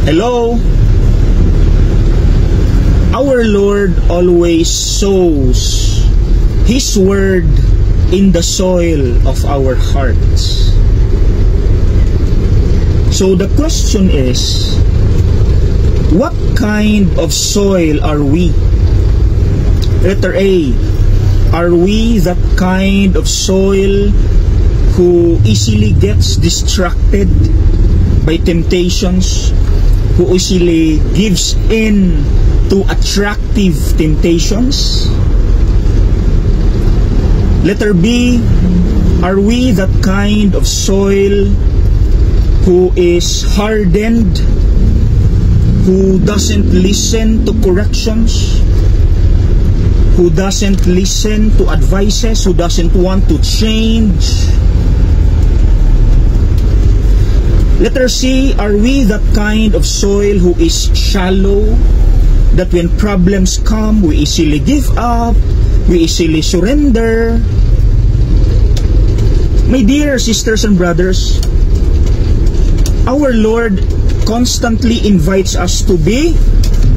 Hello? Our Lord always sows His word in the soil of our hearts. So the question is, what kind of soil are we? Letter A, are we that kind of soil who easily gets distracted by temptations, who easily gives in to attractive temptations? Letter B, are we that kind of soil who is hardened, who doesn't listen to corrections, who doesn't listen to advices, who doesn't want to change? Letter C, are we that kind of soil who is shallow, that when problems come, we easily give up, we easily surrender? My dear sisters and brothers, our Lord constantly invites us to be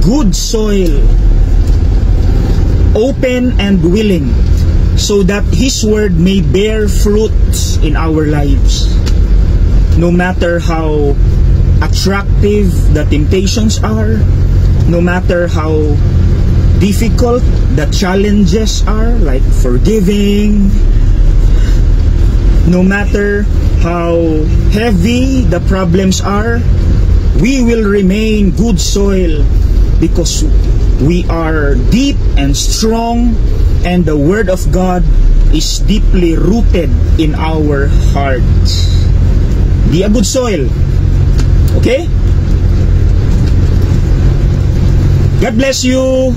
good soil, open and willing, so that His word may bear fruits in our lives. No matter how attractive the temptations are, no matter how difficult the challenges are, like forgiving, no matter how heavy the problems are, we will remain good soil because we are deep and strong, and the Word of God is deeply rooted in our hearts. Be a good soil. Okay? God bless you.